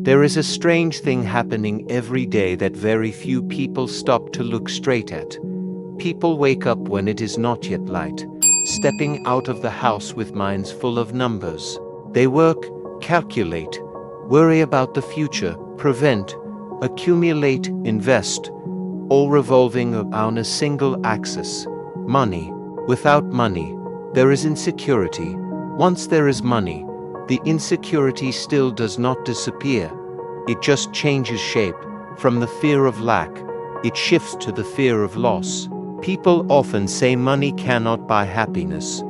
There is a strange thing happening every day that very few people stop to look straight at. People wake up when it is not yet light, stepping out of the house with minds full of numbers. They work, calculate, worry about the future, prevent, accumulate, invest, all revolving on a single axis: money. Without money, there is insecurity. Once there is money, the insecurity still does not disappear. It just changes shape. From the fear of lack, it shifts to the fear of loss. People often say money cannot buy happiness.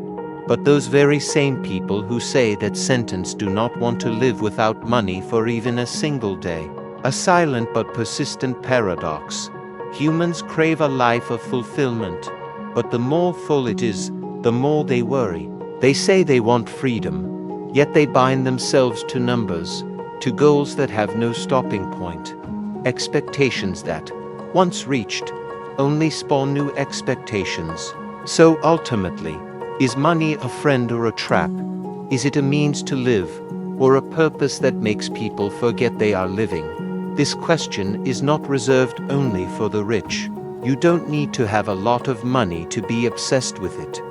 But those very same people who say that sentence do not want to live without money for even a single day. A silent but persistent paradox. Humans crave a life of fulfillment, but the more full it is, the more they worry. They say they want freedom, yet they bind themselves to numbers, to goals that have no stopping point. Expectations that, once reached, only spawn new expectations. So ultimately, is money a friend or a trap? Is it a means to live, or a purpose that makes people forget they are living? This question is not reserved only for the rich. You don't need to have a lot of money to be obsessed with it.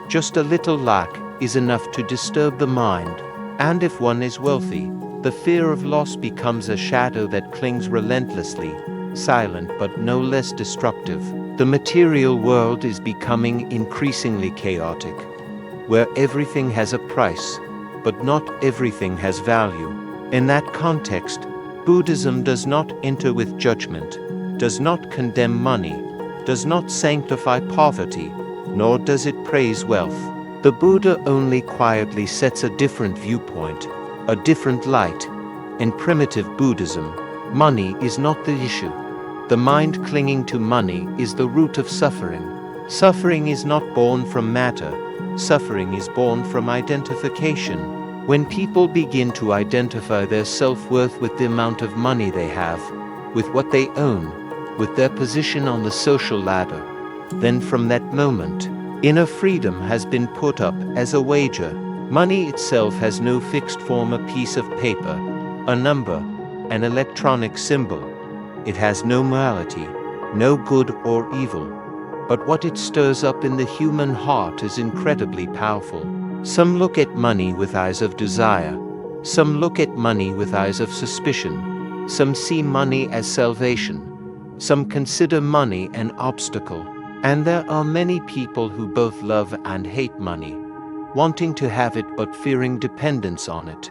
Just a little lack is enough to disturb the mind. And if one is wealthy, the fear of loss becomes a shadow that clings relentlessly, silent but no less destructive. The material world is becoming increasingly chaotic, where everything has a price, but not everything has value. In that context, Buddhism does not enter with judgment, does not condemn money, does not sanctify poverty, nor does it praise wealth. The Buddha only quietly sets a different viewpoint, a different light. In primitive Buddhism, money is not the issue. The mind clinging to money is the root of suffering. Suffering is not born from matter. Suffering is born from identification. When people begin to identify their self-worth with the amount of money they have, with what they own, with their position on the social ladder, then from that moment, inner freedom has been put up as a wager. Money itself has no fixed form, a piece of paper, a number, an electronic symbol. It has no morality, no good or evil. But what it stirs up in the human heart is incredibly powerful. Some look at money with eyes of desire. Some look at money with eyes of suspicion. Some see money as salvation. Some consider money an obstacle. And there are many people who both love and hate money, wanting to have it but fearing dependence on it,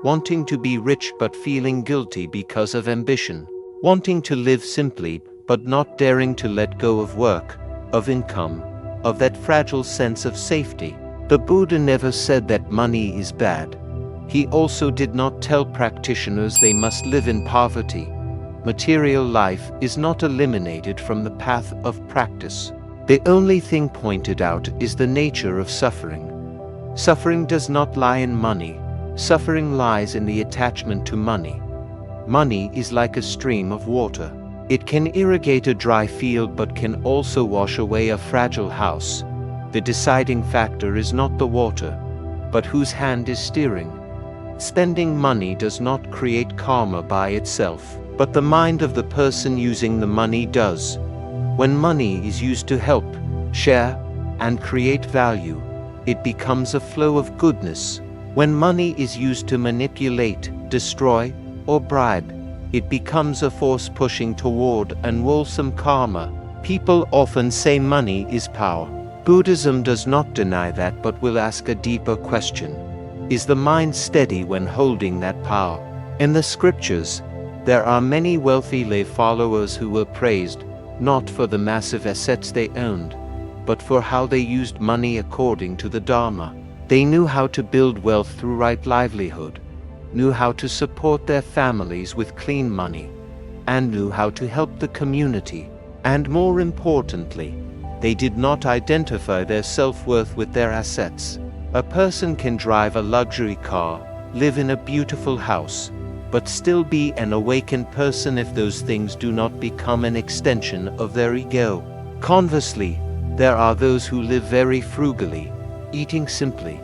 wanting to be rich but feeling guilty because of ambition, wanting to live simply but not daring to let go of work, of income, of that fragile sense of safety. The Buddha never said that money is bad. He also did not tell practitioners they must live in poverty. Material life is not eliminated from the path of practice. The only thing pointed out is the nature of suffering. Suffering does not lie in money. Suffering lies in the attachment to money. Money is like a stream of water. It can irrigate a dry field but can also wash away a fragile house. The deciding factor is not the water, but whose hand is steering. Spending money does not create karma by itself, but the mind of the person using the money does. When money is used to help, share, and create value, it becomes a flow of goodness. When money is used to manipulate, destroy, or bribe, it becomes a force pushing toward unwholesome karma. People often say money is power. Buddhism does not deny that but will ask a deeper question. Is the mind steady when holding that power? In the scriptures, there are many wealthy lay followers who were praised, not for the massive assets they owned, but for how they used money according to the Dharma. They knew how to build wealth through right livelihood, knew how to support their families with clean money, and knew how to help the community. And more importantly, they did not identify their self-worth with their assets. A person can drive a luxury car, live in a beautiful house, but still be an awakened person if those things do not become an extension of their ego. Conversely, there are those who live very frugally, eating simply,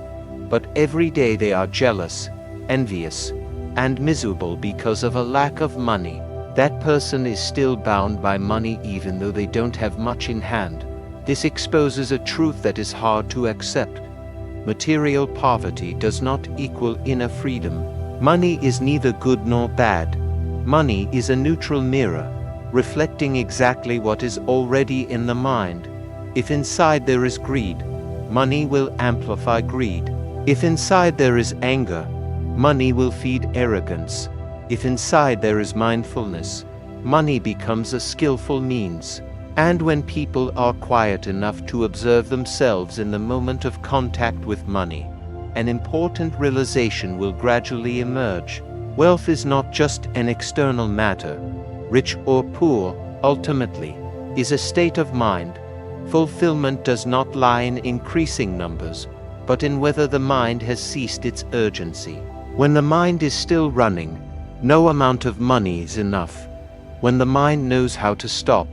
but every day they are jealous, envious, and miserable because of a lack of money, that person is still bound by money even though they don't have much in hand. This exposes a truth that is hard to accept. Material poverty does not equal inner freedom. Money is neither good nor bad. Money is a neutral mirror, reflecting exactly what is already in the mind. If inside there is greed, money will amplify greed. If inside there is anger, money will feed arrogance. If inside there is mindfulness, money becomes a skillful means. And when people are quiet enough to observe themselves in the moment of contact with money, an important realization will gradually emerge. Wealth is not just an external matter. Rich or poor, ultimately, is a state of mind. Fulfillment does not lie in increasing numbers, but in whether the mind has ceased its urgency. When the mind is still running, no amount of money is enough. When the mind knows how to stop,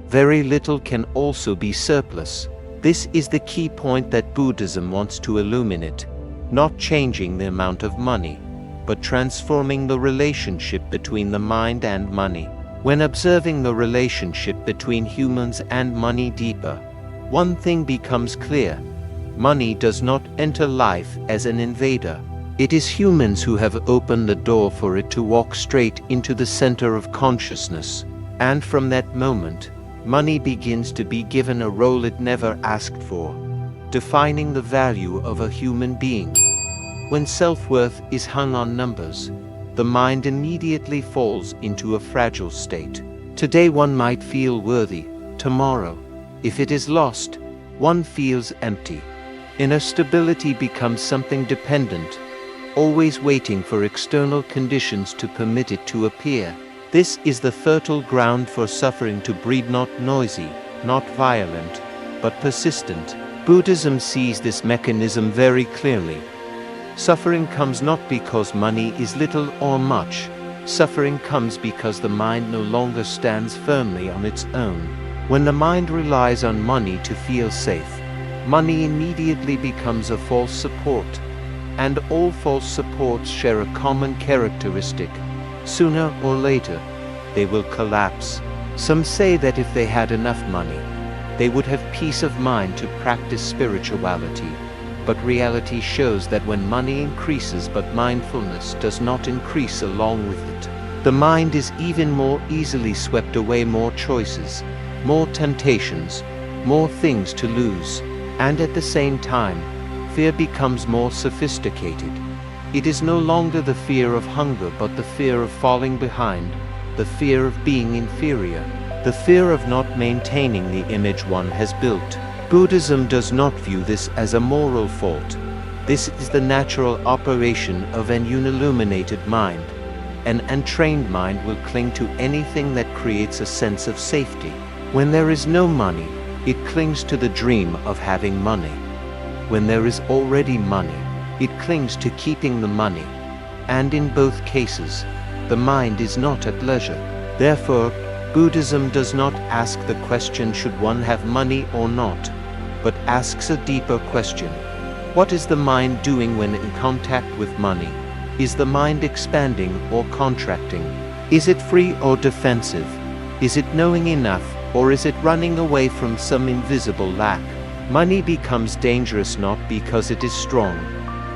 very little can also be surplus. This is the key point that Buddhism wants to illuminate, not changing the amount of money, but transforming the relationship between the mind and money. When observing the relationship between humans and money deeper, one thing becomes clear. Money does not enter life as an invader. It is humans who have opened the door for it to walk straight into the center of consciousness. And from that moment, money begins to be given a role it never asked for, defining the value of a human being. When self-worth is hung on numbers, the mind immediately falls into a fragile state. Today one might feel worthy. Tomorrow, if it is lost, one feels empty. Inner stability becomes something dependent, always waiting for external conditions to permit it to appear. This is the fertile ground for suffering to breed, not noisy, not violent, but persistent. Buddhism sees this mechanism very clearly. Suffering comes not because money is little or much. Suffering comes because the mind no longer stands firmly on its own. When the mind relies on money to feel safe, money immediately becomes a false support. And all false supports share a common characteristic. Sooner or later, they will collapse. Some say that if they had enough money, they would have peace of mind to practice spirituality. But reality shows that when money increases but mindfulness does not increase along with it, the mind is even more easily swept away. More choices, more temptations, more things to lose. And at the same time, fear becomes more sophisticated. It is no longer the fear of hunger but the fear of falling behind, the fear of being inferior, the fear of not maintaining the image one has built. Buddhism does not view this as a moral fault. This is the natural operation of an unilluminated mind. An untrained mind will cling to anything that creates a sense of safety. When there is no money, it clings to the dream of having money. When there is already money, it clings to keeping the money. And in both cases, the mind is not at leisure. Therefore, Buddhism does not ask the question, should one have money or not, but asks a deeper question. What is the mind doing when in contact with money? Is the mind expanding or contracting? Is it free or defensive? Is it knowing enough, or is it running away from some invisible lack? Money becomes dangerous not because it is strong,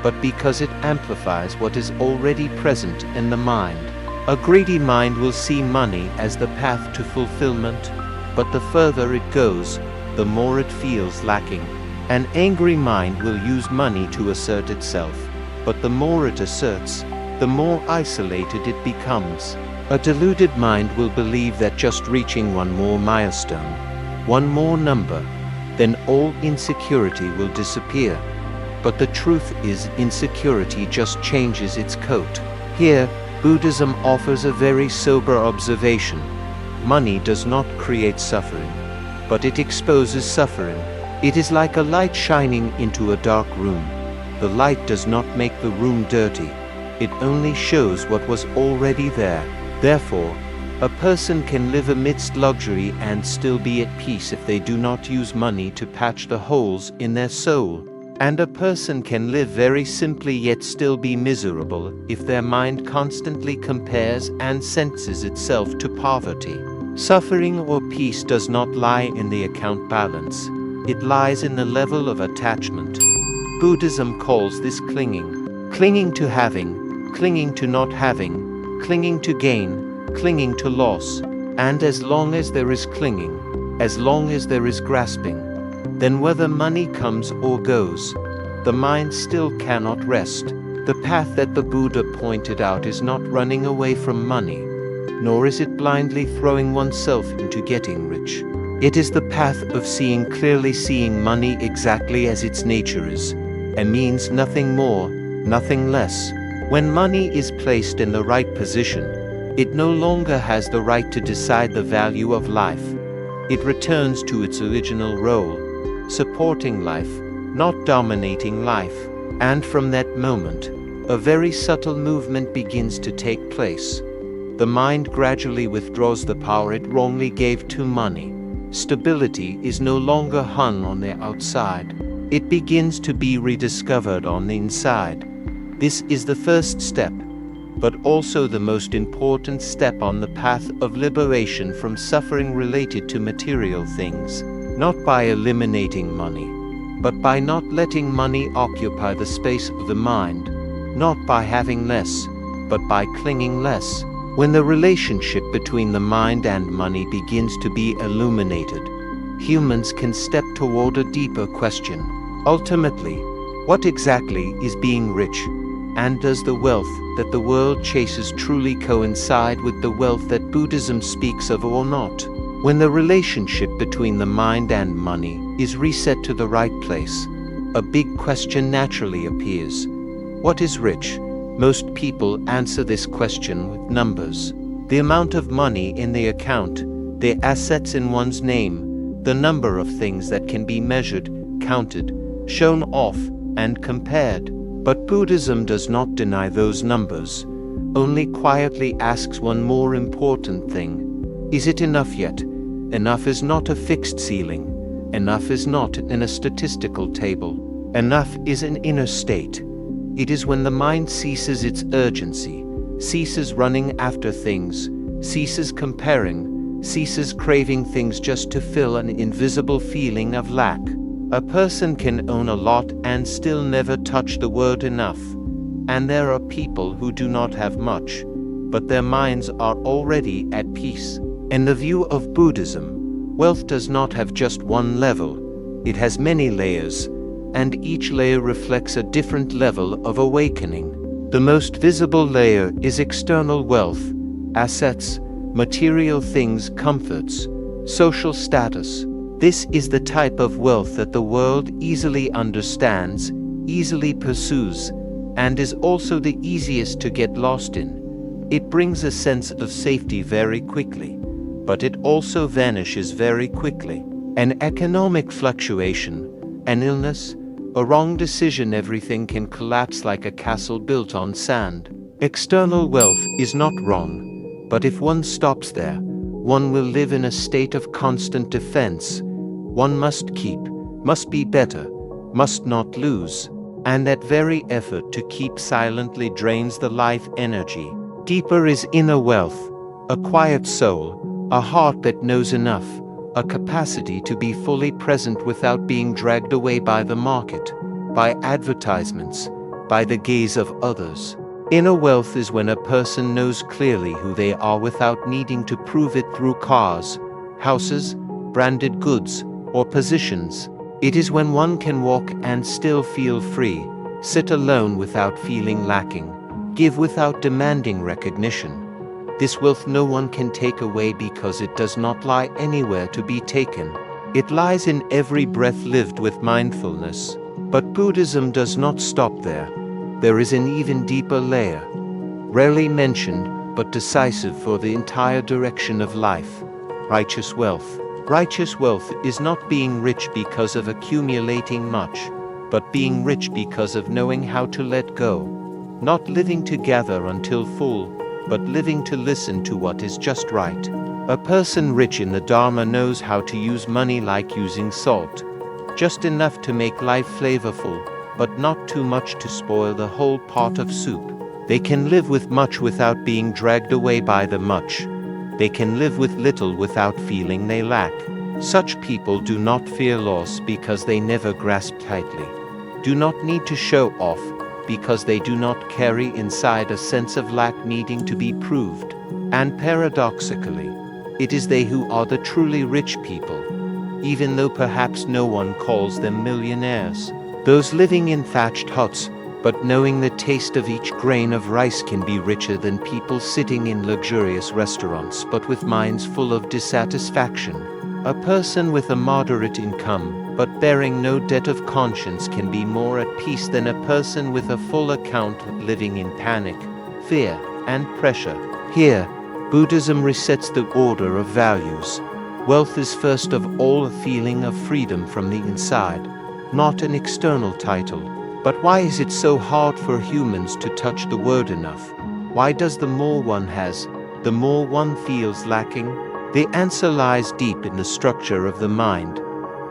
but because it amplifies what is already present in the mind. A greedy mind will see money as the path to fulfillment, but the further it goes, the more it feels lacking. An angry mind will use money to assert itself, but the more it asserts, the more isolated it becomes. A deluded mind will believe that just reaching one more milestone, one more number, then all insecurity will disappear. But the truth is, insecurity just changes its coat. Here, Buddhism offers a very sober observation. Money does not create suffering, but it exposes suffering. It is like a light shining into a dark room. The light does not make the room dirty. It only shows what was already there. Therefore, a person can live amidst luxury and still be at peace if they do not use money to patch the holes in their soul. And a person can live very simply yet still be miserable if their mind constantly compares and senses itself to poverty. Suffering or peace does not lie in the account balance. It lies in the level of attachment. Buddhism calls this clinging. Clinging to having, clinging to not having, clinging to gain, clinging to loss. And as long as there is clinging, as long as there is grasping, then whether money comes or goes, the mind still cannot rest. The path that the Buddha pointed out is not running away from money, nor is it blindly throwing oneself into getting rich. It is the path of seeing clearly, seeing money exactly as its nature is, and means nothing more, nothing less. When money is placed in the right position, it no longer has the right to decide the value of life. It returns to its original role, supporting life, not dominating life. And from that moment, a very subtle movement begins to take place. The mind gradually withdraws the power it wrongly gave to money. Stability is no longer hung on the outside. It begins to be rediscovered on the inside. This is the first step, but also the most important step on the path of liberation from suffering related to material things, not by eliminating money, but by not letting money occupy the space of the mind, not by having less, but by clinging less. When the relationship between the mind and money begins to be illuminated, humans can step toward a deeper question. Ultimately, what exactly is being rich? And does the wealth that the world chases truly coincide with the wealth that Buddhism speaks of or not? When the relationship between the mind and money is reset to the right place, a big question naturally appears. What is rich? Most people answer this question with numbers. The amount of money in the account, the assets in one's name, the number of things that can be measured, counted, shown off, and compared. But Buddhism does not deny those numbers, only quietly asks one more important thing. Is it enough yet? Enough is not a fixed ceiling. Enough is not in a statistical table. Enough is an inner state. It is when the mind ceases its urgency, ceases running after things, ceases comparing, ceases craving things just to fill an invisible feeling of lack. A person can own a lot and still never touch the word enough. And there are people who do not have much, but their minds are already at peace. In the view of Buddhism, wealth does not have just one level. It has many layers, and each layer reflects a different level of awakening. The most visible layer is external wealth, assets, material things, comforts, social status. This is the type of wealth that the world easily understands, easily pursues, and is also the easiest to get lost in. It brings a sense of safety very quickly, but it also vanishes very quickly. An economic fluctuation, an illness, a wrong decision, everything can collapse like a castle built on sand. External wealth is not wrong, but if one stops there, one will live in a state of constant defense. One must keep, must be better, must not lose. And that very effort to keep silently drains the life energy. Deeper is inner wealth, a quiet soul, a heart that knows enough, a capacity to be fully present without being dragged away by the market, by advertisements, by the gaze of others. Inner wealth is when a person knows clearly who they are without needing to prove it through cars, houses, branded goods, or positions. It is when one can walk and still feel free, sit alone without feeling lacking, give without demanding recognition. This wealth no one can take away because it does not lie anywhere to be taken. It lies in every breath lived with mindfulness. But Buddhism does not stop there. There is an even deeper layer, rarely mentioned but decisive for the entire direction of life: righteous wealth. Righteous wealth is not being rich because of accumulating much, but being rich because of knowing how to let go. Not living to gather until full, but living to listen to what is just right. A person rich in the Dharma knows how to use money like using salt. just enough to make life flavorful, but not too much to spoil the whole pot of soup. They can live with much without being dragged away by the much. They can live with little without feeling they lack. Such people do not fear loss because they never grasp tightly, do not need to show off because they do not carry inside a sense of lack needing to be proved. And paradoxically, it is they who are the truly rich people, even though perhaps no one calls them millionaires. Those living in thatched huts, but knowing the taste of each grain of rice can be richer than people sitting in luxurious restaurants but with minds full of dissatisfaction. A person with a moderate income, but bearing no debt of conscience, can be more at peace than a person with a full account living in panic, fear, and pressure. Here, Buddhism resets the order of values. Wealth is first of all a feeling of freedom from the inside, not an external title. But why is it so hard for humans to touch the word enough? Why does the more one has, the more one feels lacking? The answer lies deep in the structure of the mind,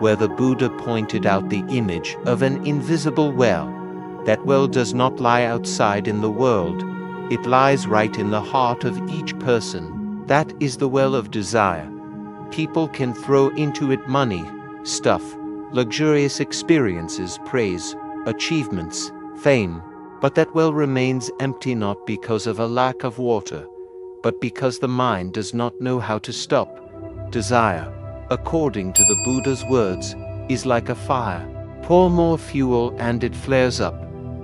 where the Buddha pointed out the image of an invisible well. That well does not lie outside in the world, it lies right in the heart of each person. That is the well of desire. People can throw into it money, stuff, luxurious experiences, praise, achievements, fame, but that well remains empty not because of a lack of water, but because the mind does not know how to stop. Desire, according to the Buddha's words, is like a fire. Pour more fuel and it flares up.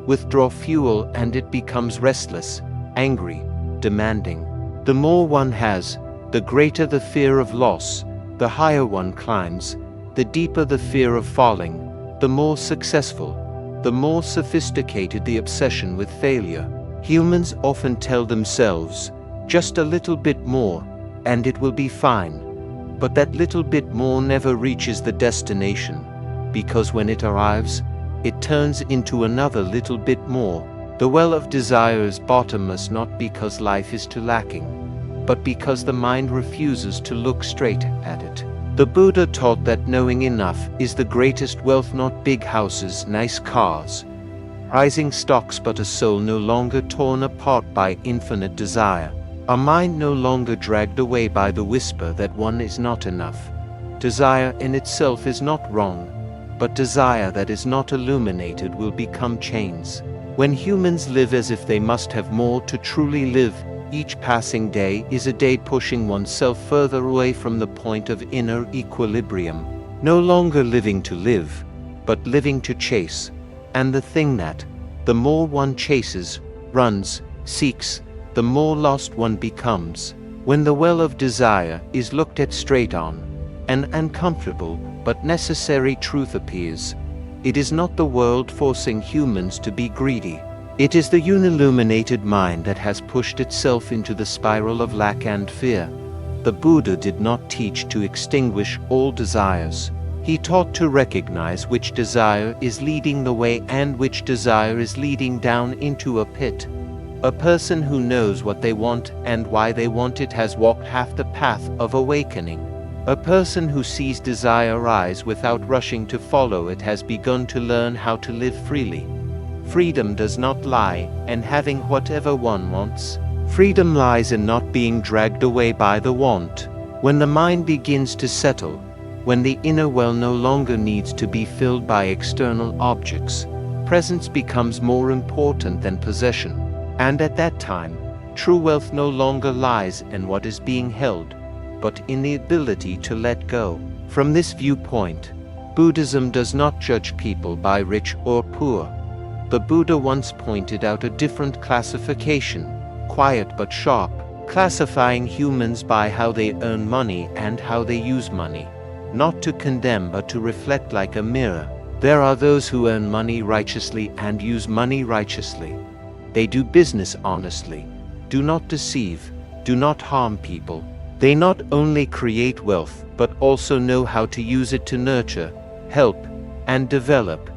Withdraw fuel and it becomes restless, angry, demanding. The more one has, the greater the fear of loss, the higher one climbs, the deeper the fear of falling, the more successful, the more sophisticated the obsession with failure. Humans often tell themselves, just a little bit more, and it will be fine. But that little bit more never reaches the destination, because when it arrives, it turns into another little bit more. The well of desire is bottomless not because life is too lacking, but because the mind refuses to look straight at it. The Buddha taught that knowing enough is the greatest wealth, not big houses, nice cars, rising stocks, but a soul no longer torn apart by infinite desire, a mind no longer dragged away by the whisper that one is not enough. Desire in itself is not wrong, but desire that is not illuminated will become chains. When humans live as if they must have more to truly live, each passing day is a day pushing oneself further away from the point of inner equilibrium. No longer living to live, but living to chase. And the thing that, the more one chases, runs, seeks, the more lost one becomes. When the well of desire is looked at straight on, an uncomfortable but necessary truth appears. It is not the world forcing humans to be greedy. It is the unilluminated mind that has pushed itself into the spiral of lack and fear. The Buddha did not teach to extinguish all desires. He taught to recognize which desire is leading the way and which desire is leading down into a pit. A person who knows what they want and why they want it has walked half the path of awakening. A person who sees desire rise without rushing to follow it has begun to learn how to live freely. Freedom does not lie in having whatever one wants. Freedom lies in not being dragged away by the want. When the mind begins to settle, when the inner well no longer needs to be filled by external objects, presence becomes more important than possession. And at that time, true wealth no longer lies in what is being held, but in the ability to let go. From this viewpoint, Buddhism does not judge people by rich or poor. The Buddha once pointed out a different classification, quiet but sharp, classifying humans by how they earn money and how they use money. Not to condemn but to reflect like a mirror. There are those who earn money righteously and use money righteously. They do business honestly, do not deceive, do not harm people. They not only create wealth but also know how to use it to nurture, help, and develop.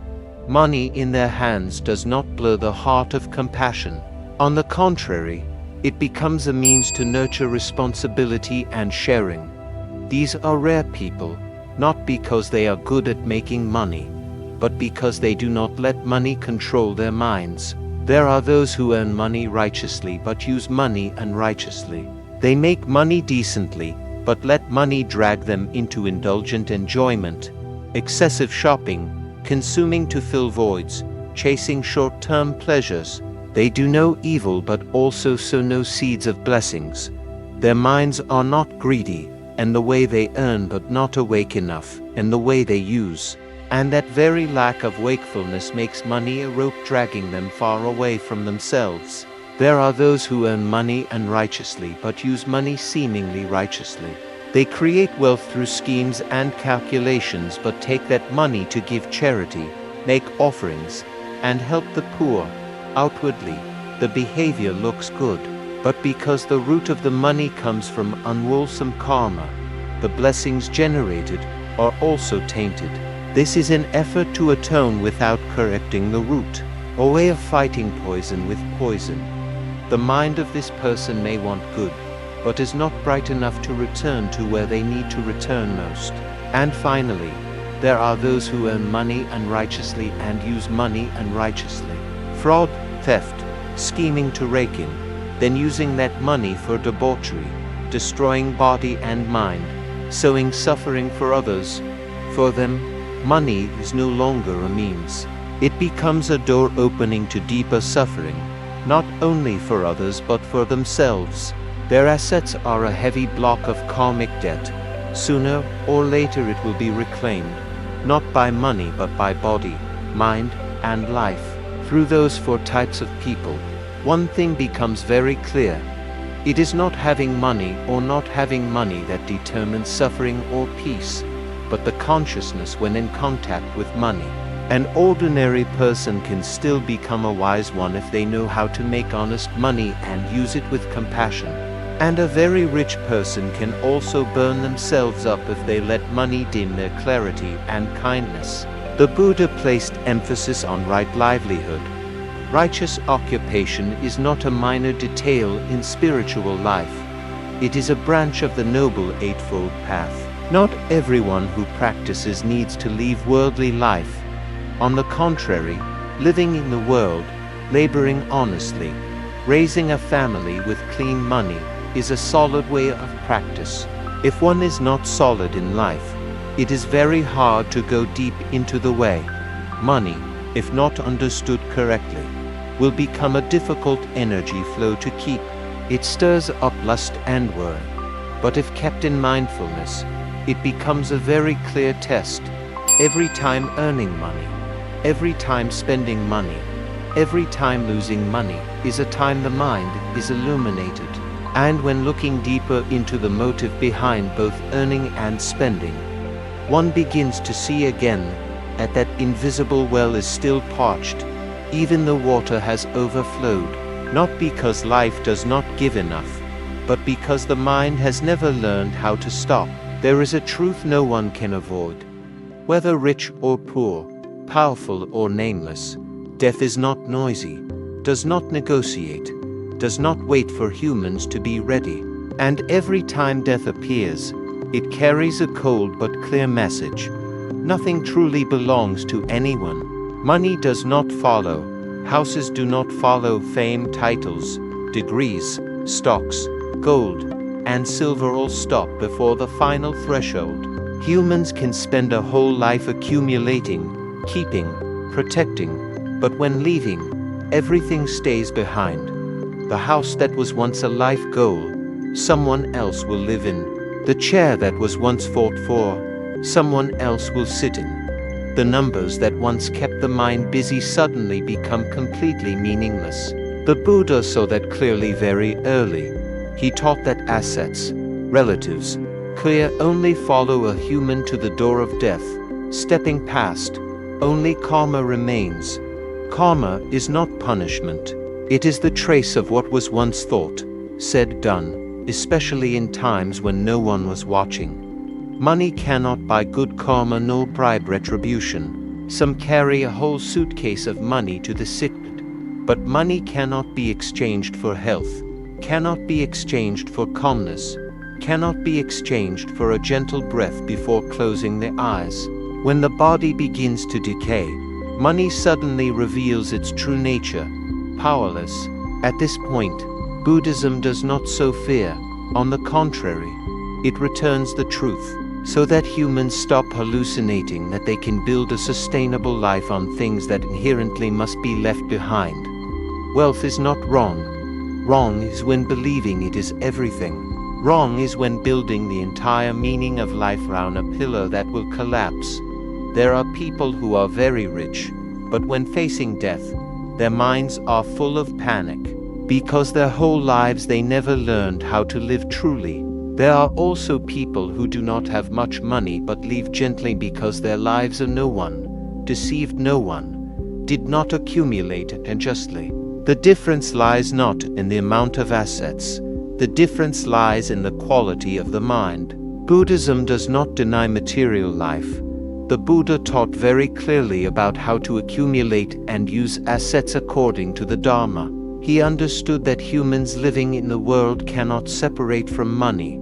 Money in their hands does not blur the heart of compassion. On the contrary, it becomes a means to nurture responsibility and sharing. These are rare people, not because they are good at making money, but because they do not let money control their minds. There are those who earn money righteously but use money unrighteously. They make money decently, but let money drag them into indulgent enjoyment, excessive shopping, consuming to fill voids, chasing short-term pleasures. They do no evil but also sow no seeds of blessings. Their minds are not greedy, and the way they earn but not awake enough, and the way they use. And that very lack of wakefulness makes money a rope dragging them far away from themselves. There are those who earn money unrighteously but use money seemingly righteously. They create wealth through schemes and calculations but take that money to give charity, make offerings, and help the poor. Outwardly, the behavior looks good, but because the root of the money comes from unwholesome karma, the blessings generated are also tainted. This is an effort to atone without correcting the root, a way of fighting poison with poison. The mind of this person may want good, but is not bright enough to return to where they need to return most. And finally, there are those who earn money unrighteously and use money unrighteously. Fraud, theft, scheming to rake in, then using that money for debauchery, destroying body and mind, sowing suffering for others. For them, money is no longer a means. It becomes a door opening to deeper suffering, not only for others but for themselves. Their assets are a heavy block of karmic debt. Sooner or later it will be reclaimed, not by money but by body, mind, and life. Through those four types of people, one thing becomes very clear. It is not having money or not having money that determines suffering or peace, but the consciousness when in contact with money. An ordinary person can still become a wise one if they know how to make honest money and use it with compassion. And a very rich person can also burn themselves up if they let money dim their clarity and kindness. The Buddha placed emphasis on right livelihood. Righteous occupation is not a minor detail in spiritual life. It is a branch of the Noble Eightfold Path. Not everyone who practices needs to leave worldly life. On the contrary, living in the world, laboring honestly, raising a family with clean money, is a solid way of practice. If one is not solid in life, it is very hard to go deep into the way. Money, if not understood correctly, will become a difficult energy flow to keep. It stirs up lust and worry. But if kept in mindfulness, it becomes a very clear test. Every time earning money, every time spending money, every time losing money is a time the mind is illuminated. And when looking deeper into the motive behind both earning and spending, one begins to see again that invisible well is still parched. Even the water has overflowed, not because life does not give enough, but because the mind has never learned how to stop. There is a truth no one can avoid. Whether rich or poor, powerful or nameless, death is not noisy, does not negotiate, does not wait for humans to be ready. And every time death appears, it carries a cold but clear message. Nothing truly belongs to anyone. Money does not follow. Houses do not follow fame, titles, degrees, stocks, gold, and silver all stop before the final threshold. Humans can spend a whole life accumulating, keeping, protecting, but when leaving, everything stays behind. The house that was once a life goal, someone else will live in. The chair that was once fought for, someone else will sit in. The numbers that once kept the mind busy suddenly become completely meaningless. The Buddha saw that clearly very early. He taught that assets, relatives, clear only follow a human to the door of death. Stepping past, only karma remains. Karma is not punishment. It is the trace of what was once thought, said, done, especially in times when no one was watching. Money cannot buy good karma nor bribe retribution. Some carry a whole suitcase of money to the sick, but money cannot be exchanged for health, cannot be exchanged for calmness, cannot be exchanged for a gentle breath before closing the eyes. When the body begins to decay, money suddenly reveals its true nature, powerless. At this point, Buddhism does not sow fear. On the contrary, it returns the truth, so that humans stop hallucinating that they can build a sustainable life on things that inherently must be left behind. Wealth is not wrong. Wrong is when believing it is everything. Wrong is when building the entire meaning of life around a pillar that will collapse. There are people who are very rich, but when facing death, their minds are full of panic, because their whole lives they never learned how to live truly. There are also people who do not have much money but live gently because their lives are no one, deceived no one, did not accumulate unjustly. The difference lies not in the amount of assets. The difference lies in the quality of the mind. Buddhism does not deny material life. The Buddha taught very clearly about how to accumulate and use assets according to the Dharma. He understood that humans living in the world cannot separate from money.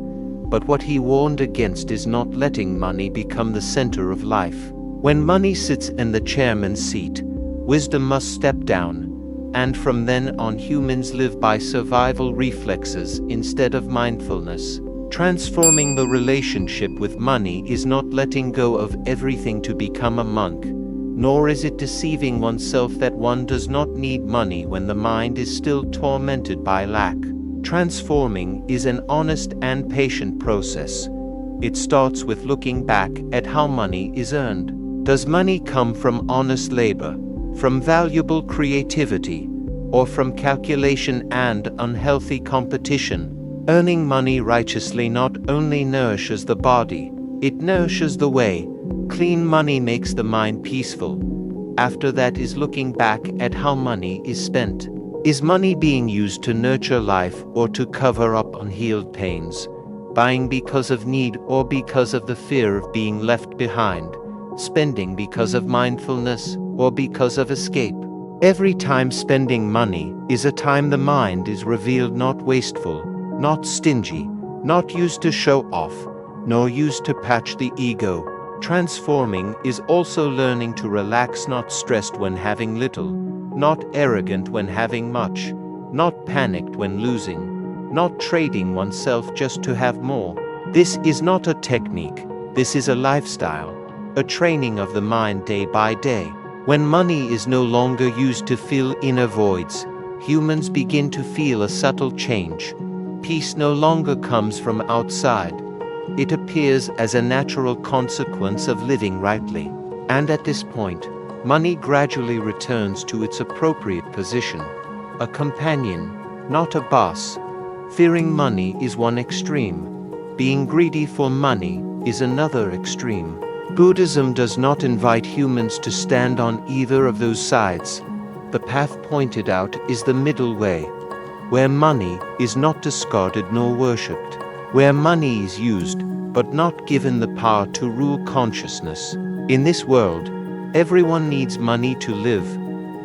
But what he warned against is not letting money become the center of life. When money sits in the chairman's seat, wisdom must step down, and from then on humans live by survival reflexes instead of mindfulness. Transforming the relationship with money is not letting go of everything to become a monk, nor is it deceiving oneself that one does not need money when the mind is still tormented by lack. Transforming is an honest and patient process. It starts with looking back at how money is earned. Does money come from honest labor, from valuable creativity, or from calculation and unhealthy competition? Earning money righteously not only nourishes the body, it nourishes the way. Clean money makes the mind peaceful. After that is looking back at how money is spent. Is money being used to nurture life or to cover up unhealed pains? Buying because of need or because of the fear of being left behind? Spending because of mindfulness or because of escape? Every time spending money is a time the mind is revealed not wasteful, not stingy, not used to show off, nor used to patch the ego. Transforming is also learning to relax, not stressed when having little, not arrogant when having much, not panicked when losing, not trading oneself just to have more. This is not a technique, this is a lifestyle, a training of the mind day by day. When money is no longer used to fill inner voids, humans begin to feel a subtle change. Peace no longer comes from outside. It appears as a natural consequence of living rightly. And at this point, money gradually returns to its appropriate position, a companion, not a boss. Fearing money is one extreme. Being greedy for money is another extreme. Buddhism does not invite humans to stand on either of those sides. The path pointed out is the middle way, where money is not discarded nor worshipped, where money is used but not given the power to rule consciousness. In this world, everyone needs money to live.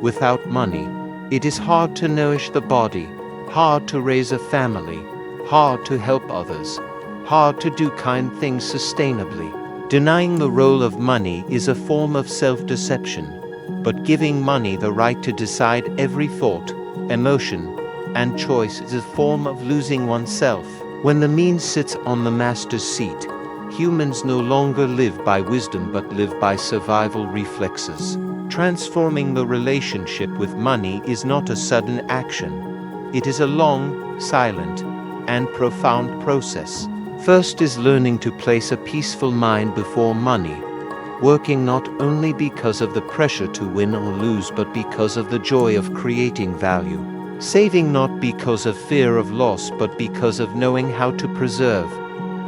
Without money, it is hard to nourish the body, hard to raise a family, hard to help others, hard to do kind things sustainably. Denying the role of money is a form of self-deception, but giving money the right to decide every thought, emotion, and choice is a form of losing oneself. When the means sits on the master's seat, humans no longer live by wisdom but live by survival reflexes. Transforming the relationship with money is not a sudden action. It is a long, silent, and profound process. First is learning to place a peaceful mind before money, working not only because of the pressure to win or lose but because of the joy of creating value. Saving not because of fear of loss but because of knowing how to preserve.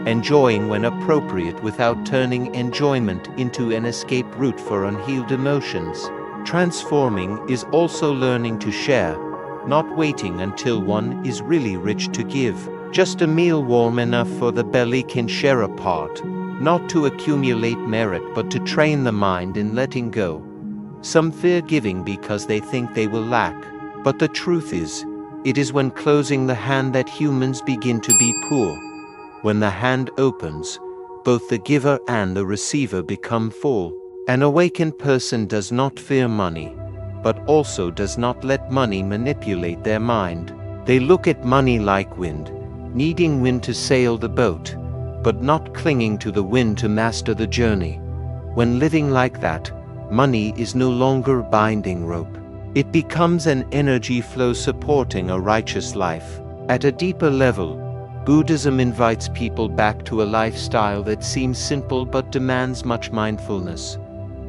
Enjoying when appropriate without turning enjoyment into an escape route for unhealed emotions. Transforming is also learning to share, not waiting until one is really rich to give. Just a meal warm enough for the belly can share a part, not to accumulate merit but to train the mind in letting go. Some fear giving because they think they will lack. But the truth is, it is when closing the hand that humans begin to be poor. When the hand opens, both the giver and the receiver become full. An awakened person does not fear money, but also does not let money manipulate their mind. They look at money like wind, needing wind to sail the boat, but not clinging to the wind to master the journey. When living like that, money is no longer a binding rope. It becomes an energy flow supporting a righteous life. At a deeper level, Buddhism invites people back to a lifestyle that seems simple but demands much mindfulness.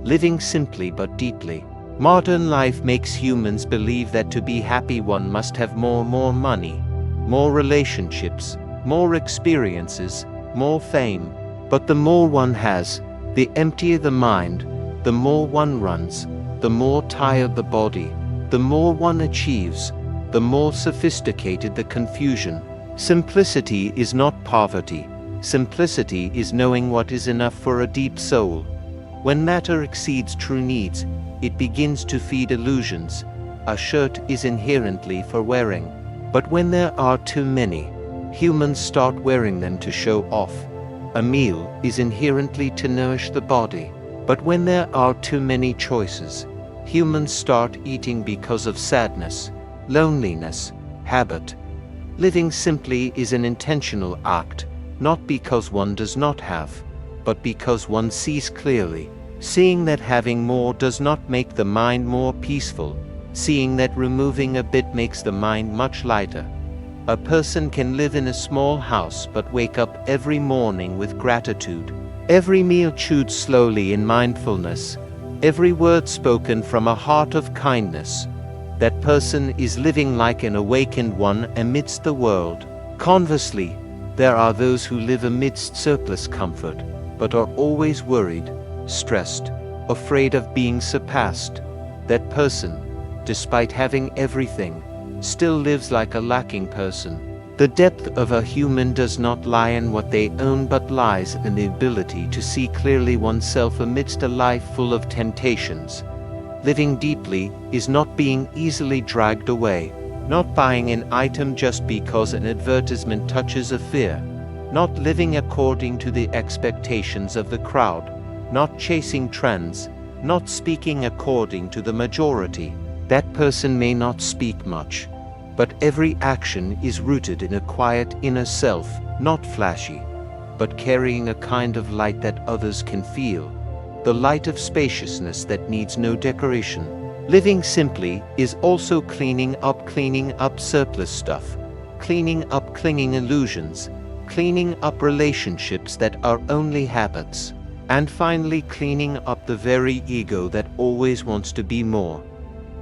Living simply but deeply. Modern life makes humans believe that to be happy one must have more money, more relationships, more experiences, more fame. But the more one has, the emptier the mind, the more one runs, the more tired the body, the more one achieves, the more sophisticated the confusion. Simplicity is not poverty. Simplicity is knowing what is enough for a deep soul. When matter exceeds true needs, it begins to feed illusions. A shirt is inherently for wearing. But when there are too many, humans start wearing them to show off. A meal is inherently to nourish the body. But when there are too many choices, humans start eating because of sadness, loneliness, habit. Living simply is an intentional act, not because one does not have, but because one sees clearly, seeing that having more does not make the mind more peaceful, seeing that removing a bit makes the mind much lighter. A person can live in a small house but wake up every morning with gratitude, every meal chewed slowly in mindfulness, every word spoken from a heart of kindness. That person is living like an awakened one amidst the world. Conversely, there are those who live amidst surplus comfort, but are always worried, stressed, afraid of being surpassed. That person, despite having everything, still lives like a lacking person. The depth of a human does not lie in what they own but lies in the ability to see clearly oneself amidst a life full of temptations. Living deeply is not being easily dragged away, not buying an item just because an advertisement touches a fear, not living according to the expectations of the crowd, not chasing trends, not speaking according to the majority. That person may not speak much, but every action is rooted in a quiet inner self, not flashy, but carrying a kind of light that others can feel. The light of spaciousness that needs no decoration. Living simply is also cleaning up surplus stuff, cleaning up clinging illusions, cleaning up relationships that are only habits, and finally cleaning up the very ego that always wants to be more.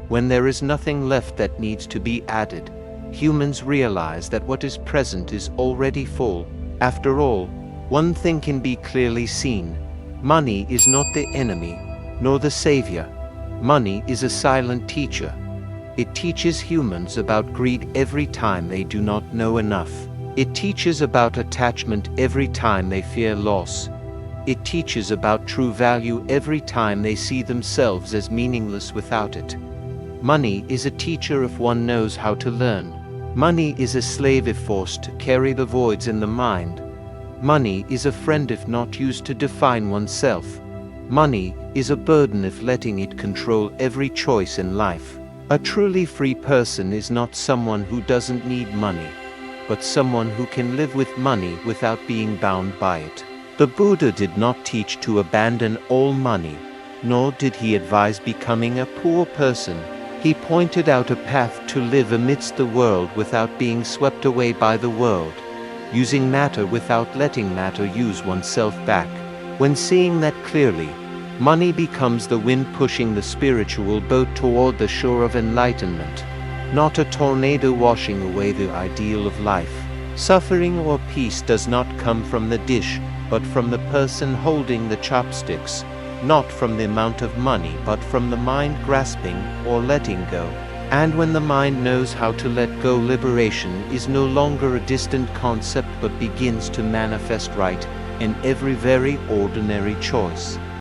When there is nothing left that needs to be added, humans realize that what is present is already full. After all, one thing can be clearly seen. Money is not the enemy, nor the savior. Money is a silent teacher. It teaches humans about greed every time they do not know enough. It teaches about attachment every time they fear loss. It teaches about true value every time they see themselves as meaningless without it. Money is a teacher if one knows how to learn. Money is a slave if forced to carry the voids in the mind. Money is a friend if not used to define oneself. Money is a burden if letting it control every choice in life. A truly free person is not someone who doesn't need money, but someone who can live with money without being bound by it. The Buddha did not teach to abandon all money, nor did he advise becoming a poor person. He pointed out a path to live amidst the world without being swept away by the world, using matter without letting matter use oneself back. When seeing that clearly, money becomes the wind pushing the spiritual boat toward the shore of enlightenment, not a tornado washing away the ideal of life. Suffering or peace does not come from the dish, but from the person holding the chopsticks, not from the amount of money, but from the mind grasping or letting go. And when the mind knows how to let go, liberation is no longer a distant concept but begins to manifest right in every very ordinary choice.